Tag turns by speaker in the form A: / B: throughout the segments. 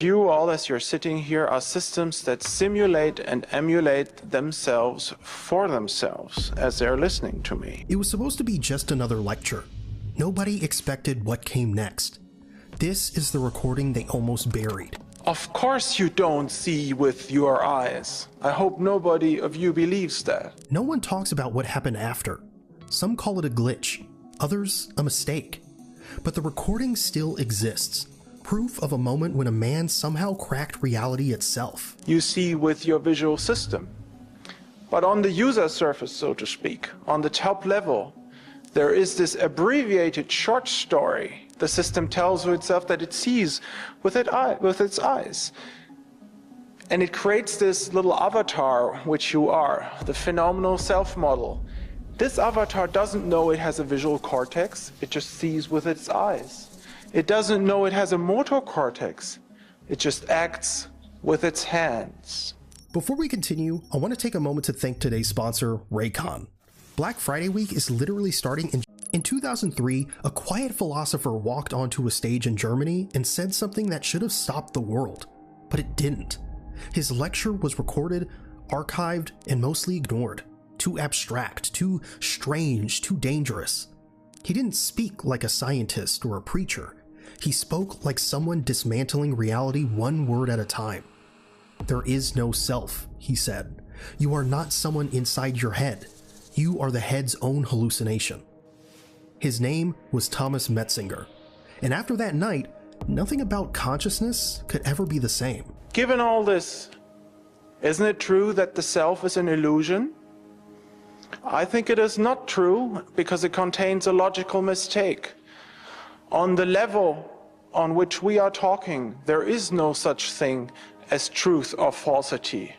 A: You all, as you're sitting here, are systems that simulate and emulate themselves for themselves as they're listening to me.
B: It was supposed to be just another lecture. Nobody expected what came next. This is the recording they almost buried.
A: Of course you don't see with your eyes. I hope nobody of you believes that.
B: No one talks about what happened after. Some call it a glitch, others a mistake. But the recording still exists. Proof of a moment when a man somehow cracked reality itself.
A: You see with your visual system. But on the user surface, so to speak, on the top level, there is this abbreviated short story. The system tells itself that it sees with its eyes. And it creates this little avatar, which you are, the phenomenal self-model. This avatar doesn't know it has a visual cortex, it just sees with its eyes. It doesn't know it has a motor cortex. It just acts with its hands.
B: Before we continue, I want to take a moment to thank today's sponsor, Raycon. Black Friday week is literally starting in 2003, a quiet philosopher walked onto a stage in Germany and said something that should have stopped the world, but it didn't. His lecture was recorded, archived, and mostly ignored. Too abstract, too strange, too dangerous. He didn't speak like a scientist or a preacher. He spoke like someone dismantling reality one word at a time. There is no self, he said. You are not someone inside your head. You are the head's own hallucination. His name was Thomas Metzinger. And after that night, nothing about consciousness could ever be the same.
A: Given all this, isn't it true that the self is an illusion? I think it is not true because it contains a logical mistake. On the level on which we are talking, there is no such thing as truth or falsity.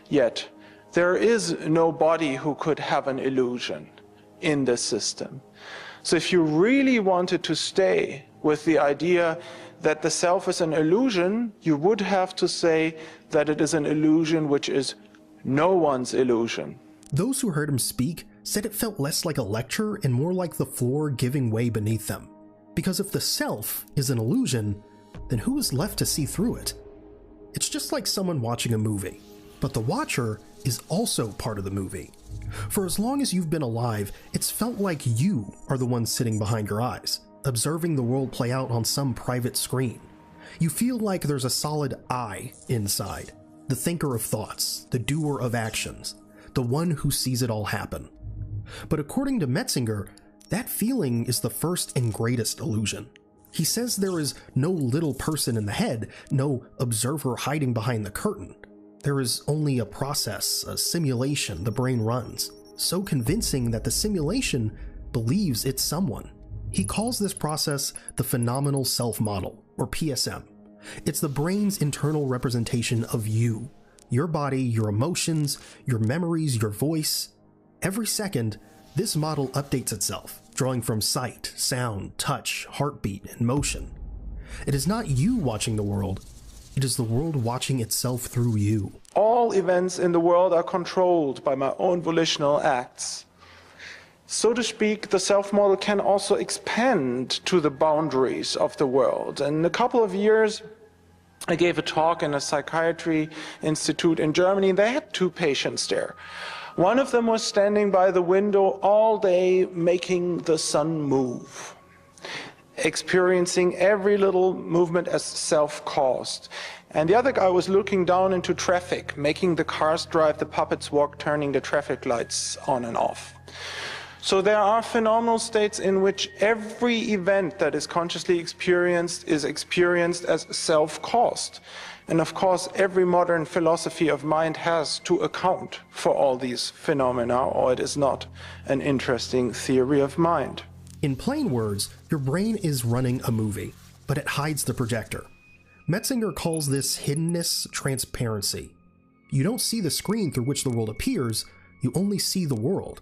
A: Yet, there is no body who could have an illusion in this system. So if you really wanted to stay with the idea that the self is an illusion, you would have to say that it is an illusion which is no one's illusion.
B: Those who heard him speak said it felt less like a lecture and more like the floor giving way beneath them. Because if the self is an illusion, then who is left to see through it? It's just like someone watching a movie, but the watcher is also part of the movie. For as long as you've been alive, it's felt like you are the one sitting behind your eyes, observing the world play out on some private screen. You feel like there's a solid I inside, the thinker of thoughts, the doer of actions, the one who sees it all happen. But according to Metzinger, that feeling is the first and greatest illusion. He says there is no little person in the head, no observer hiding behind the curtain. There is only a process, a simulation the brain runs, so convincing that the simulation believes it's someone. He calls this process the phenomenal self-model, or PSM. It's the brain's internal representation of you, your body, your emotions, your memories, your voice. Every second, this model updates itself, drawing from sight, sound, touch, heartbeat, and motion. It is not you watching the world, it is the world watching itself through you.
A: All events in the world are controlled by my own volitional acts. So to speak, the self-model can also expand to the boundaries of the world. And in a couple of years, I gave a talk in a psychiatry institute in Germany. They had 2 patients there. One of them was standing by the window all day making the sun move, experiencing every little movement as self-caused. And the other guy was looking down into traffic, making the cars drive, the puppets walk, turning the traffic lights on and off. So there are phenomenal states in which every event that is consciously experienced is experienced as self-caused. And of course, every modern philosophy of mind has to account for all these phenomena, or it is not an interesting theory of mind.
B: In plain words, your brain is running a movie, but it hides the projector. Metzinger calls this hiddenness transparency. You don't see the screen through which the world appears, you only see the world.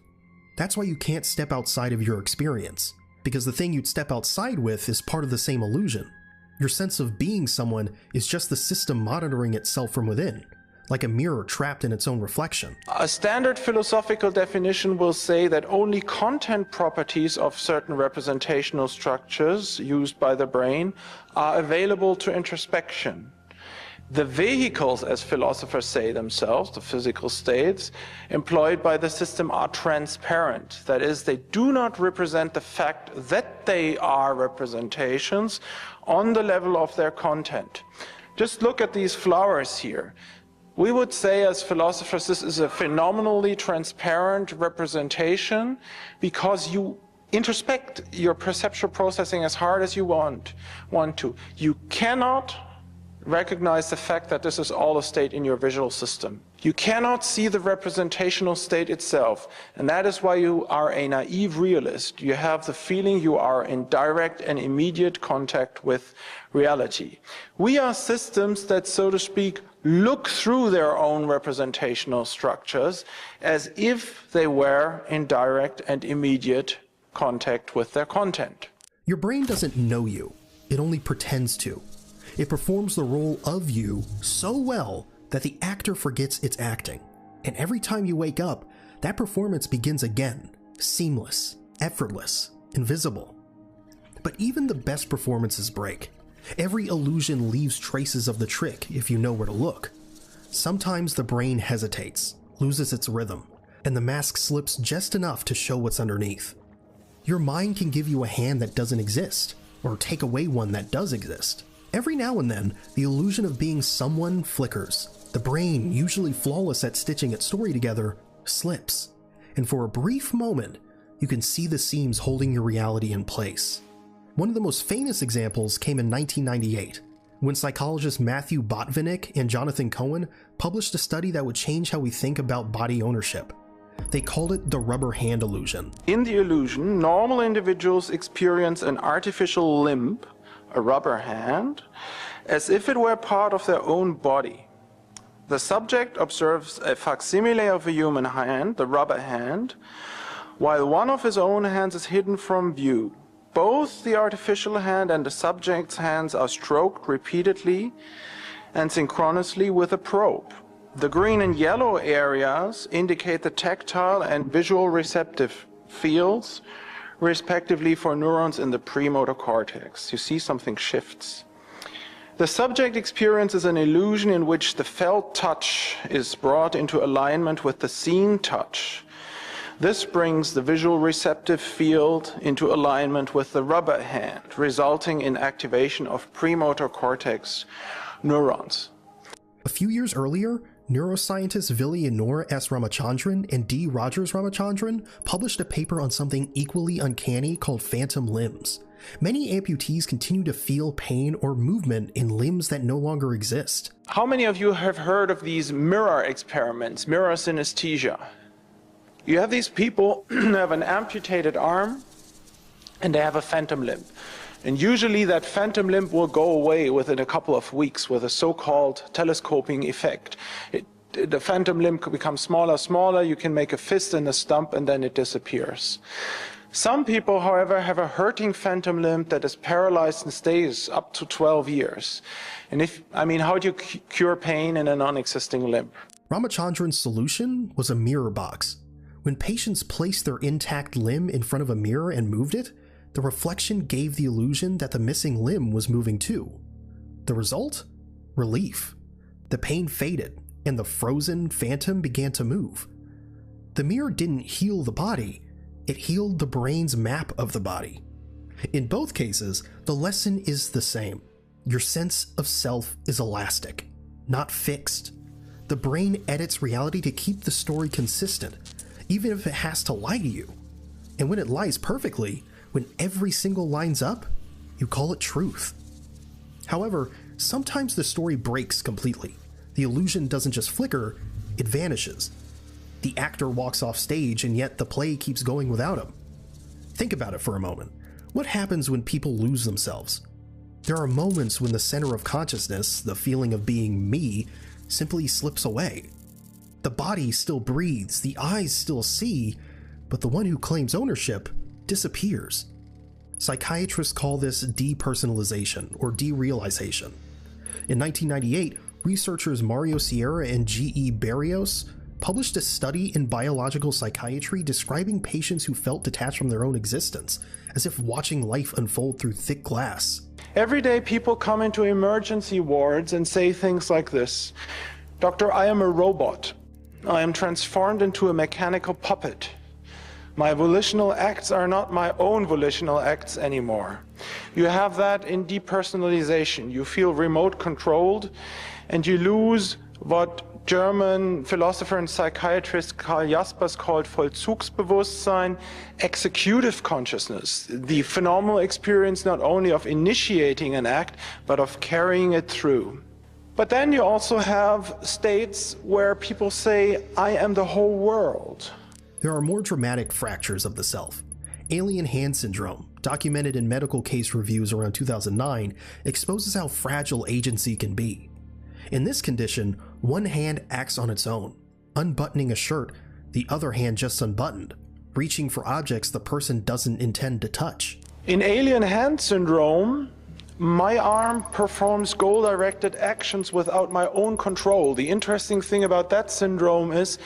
B: That's why you can't step outside of your experience, because the thing you'd step outside with is part of the same illusion. Your sense of being someone is just the system monitoring itself from within, like a mirror trapped in its own reflection.
A: A standard philosophical definition will say that only content properties of certain representational structures used by the brain are available to introspection. The vehicles, as philosophers say themselves, the physical states, employed by the system are transparent. That is, they do not represent the fact that they are representations on the level of their content. Just look at these flowers here. We would say as philosophers this is a phenomenally transparent representation because you introspect your perceptual processing as hard as you want to. You cannot recognize the fact that this is all a state in your visual system. You cannot see the representational state itself, and that is why you are a naive realist. You have the feeling you are in direct and immediate contact with reality. We are systems that, so to speak, look through their own representational structures as if they were in direct and immediate contact with their content.
B: Your brain doesn't know you, it only pretends to. It performs the role of you so well that the actor forgets it's acting. And every time you wake up, that performance begins again, seamless, effortless, invisible. But even the best performances break. Every illusion leaves traces of the trick if you know where to look. Sometimes the brain hesitates, loses its rhythm, and the mask slips just enough to show what's underneath. Your mind can give you a hand that doesn't exist, or take away one that does exist. Every now and then, the illusion of being someone flickers. The brain, usually flawless at stitching its story together, slips. And for a brief moment, you can see the seams holding your reality in place. One of the most famous examples came in 1998, when psychologists Matthew Botvinnik and Jonathan Cohen published a study that would change how we think about body ownership. They called it the rubber hand illusion.
A: In the illusion, normal individuals experience an artificial limb, a rubber hand, as if it were part of their own body. The subject observes a facsimile of a human hand, the rubber hand, while one of his own hands is hidden from view. Both the artificial hand and the subject's hands are stroked repeatedly and synchronously with a probe. The green and yellow areas indicate the tactile and visual receptive fields, respectively, for neurons in the premotor cortex. You see something shifts. The subject experiences an illusion in which the felt touch is brought into alignment with the seen touch. This brings the visual receptive field into alignment with the rubber hand, resulting in activation of premotor cortex neurons.
B: A few years earlier, neuroscientists Vili and Noor S. Ramachandran and D. Rogers Ramachandran published a paper on something equally uncanny called phantom limbs. Many amputees continue to feel pain or movement in limbs that no longer exist.
A: How many of you have heard of these mirror experiments, mirror synesthesia? You have these people who have an amputated arm and they have a phantom limb. And usually that phantom limb will go away within a couple of weeks with a so-called telescoping effect. The phantom limb could become smaller, you can make a fist and a stump and then it disappears. Some people, however, have a hurting phantom limb that is paralyzed and stays up to 12 years. And how do you cure pain in a non-existing limb?
B: Ramachandran's solution was a mirror box. When patients placed their intact limb in front of a mirror and moved it, the reflection gave the illusion that the missing limb was moving too. The result? Relief. The pain faded, and the frozen phantom began to move. The mirror didn't heal the body, it healed the brain's map of the body. In both cases, the lesson is the same. Your sense of self is elastic, not fixed. The brain edits reality to keep the story consistent, even if it has to lie to you. And when it lies perfectly, when every single line's up, you call it truth. However, sometimes the story breaks completely. The illusion doesn't just flicker, it vanishes. The actor walks off stage and yet the play keeps going without him. Think about it for a moment. What happens when people lose themselves? There are moments when the center of consciousness, the feeling of being me, simply slips away. The body still breathes, the eyes still see, but the one who claims ownership disappears. Psychiatrists call this depersonalization or derealization. In 1998, researchers Mario Sierra and G.E. Barrios published a study in biological psychiatry describing patients who felt detached from their own existence, as if watching life unfold through thick glass.
A: Every day people come into emergency wards and say things like this: "Doctor, I am a robot. I am transformed into a mechanical puppet. My volitional acts are not my own volitional acts anymore." You have that in depersonalization. You feel remote controlled, and you lose what German philosopher and psychiatrist Karl Jaspers called Vollzugsbewusstsein, executive consciousness, the phenomenal experience not only of initiating an act, but of carrying it through. But then you also have states where people say, "I am the whole world."
B: There are more dramatic fractures of the self. Alien hand syndrome, documented in medical case reviews around 2009, exposes how fragile agency can be. In this condition, one hand acts on its own, unbuttoning a shirt, the other hand just unbuttoned, reaching for objects the person doesn't intend to touch.
A: In alien hand syndrome, my arm performs goal-directed actions without my own control. The interesting thing about that syndrome is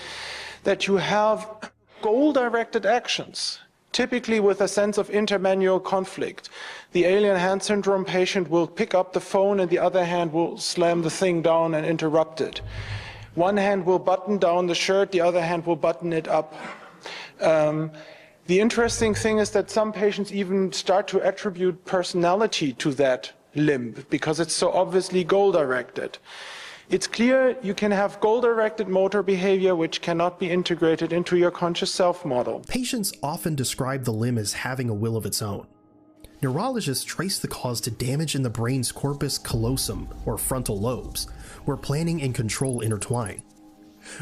A: that you have goal-directed actions, typically with a sense of intermanual conflict. The alien hand syndrome patient will pick up the phone and the other hand will slam the thing down and interrupt it. One hand will button down the shirt, the other hand will button it up. The interesting thing is that some patients even start to attribute personality to that limb because it's so obviously goal-directed. It's clear you can have goal-directed motor behavior which cannot be integrated into your conscious self model.
B: Patients often describe the limb as having a will of its own. Neurologists trace the cause to damage in the brain's corpus callosum, or frontal lobes, where planning and control intertwine.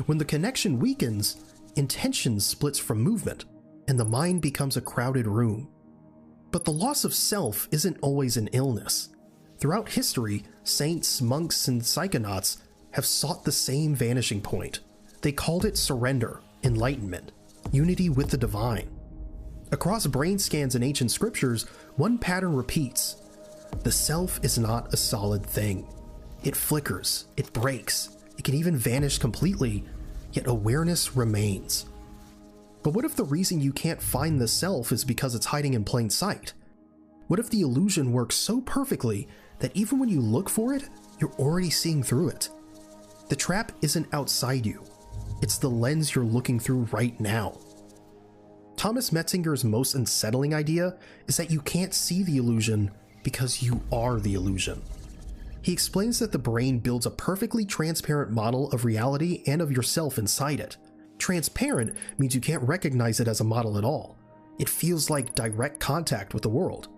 B: When the connection weakens, intention splits from movement, and the mind becomes a crowded room. But the loss of self isn't always an illness. Throughout history, saints, monks, and psychonauts have sought the same vanishing point. They called it surrender, enlightenment, unity with the divine. Across brain scans in ancient scriptures, one pattern repeats. The self is not a solid thing. It flickers, it breaks, it can even vanish completely, yet awareness remains. But what if the reason you can't find the self is because it's hiding in plain sight? What if the illusion works so perfectly that even when you look for it, you're already seeing through it? The trap isn't outside you. It's the lens you're looking through right now. Thomas Metzinger's most unsettling idea is that you can't see the illusion because you are the illusion. He explains that the brain builds a perfectly transparent model of reality and of yourself inside it. Transparent means you can't recognize it as a model at all. It feels like direct contact with the world.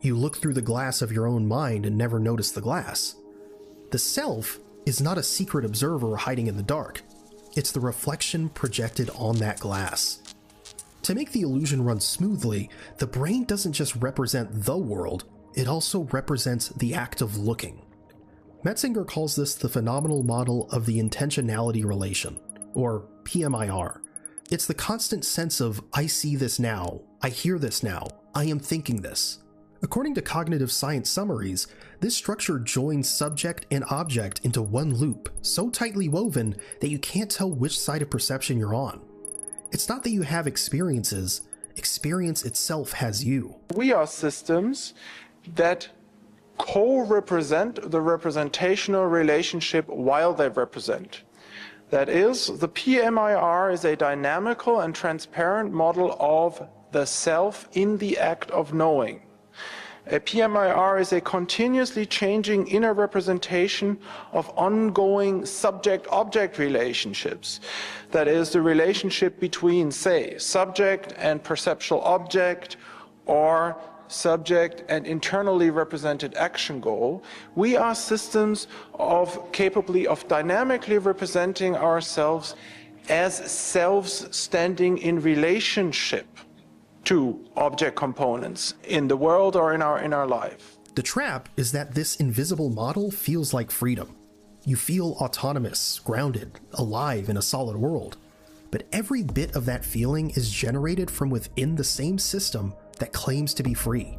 B: You look through the glass of your own mind and never notice the glass. The self is not a secret observer hiding in the dark. It's the reflection projected on that glass. To make the illusion run smoothly, the brain doesn't just represent the world, it also represents the act of looking. Metzinger calls this the phenomenal model of the intentionality relation, or PMIR. It's the constant sense of, I see this now, I hear this now, I am thinking this. According to cognitive science summaries, this structure joins subject and object into one loop, so tightly woven that you can't tell which side of perception you're on. It's not that you have experiences, experience itself has you.
A: We are systems that co-represent the representational relationship while they represent. That is, the PMIR is a dynamical and transparent model of the self in the act of knowing. A PMIR is a continuously changing inner representation of ongoing subject-object relationships. That is, the relationship between, say, subject and perceptual object, or subject and internally represented action goal. We are systems capably of dynamically representing ourselves as selves standing in relationship to object components in the world or in our life.
B: The trap is that this invisible model feels like freedom. You feel autonomous, grounded, alive in a solid world. But every bit of that feeling is generated from within the same system that claims to be free.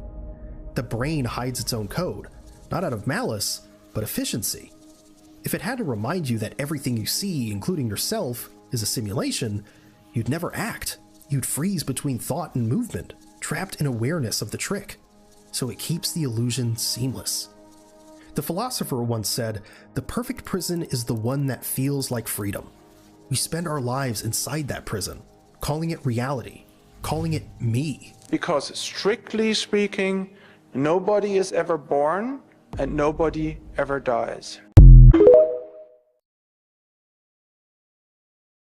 B: The brain hides its own code, not out of malice, but efficiency. If it had to remind you that everything you see, including yourself, is a simulation, you'd never act. You'd freeze between thought and movement, trapped in awareness of the trick. So it keeps the illusion seamless. The philosopher once said, "The perfect prison is the one that feels like freedom." We spend our lives inside that prison, calling it reality, calling it me.
A: Because strictly speaking, nobody is ever born and nobody ever dies.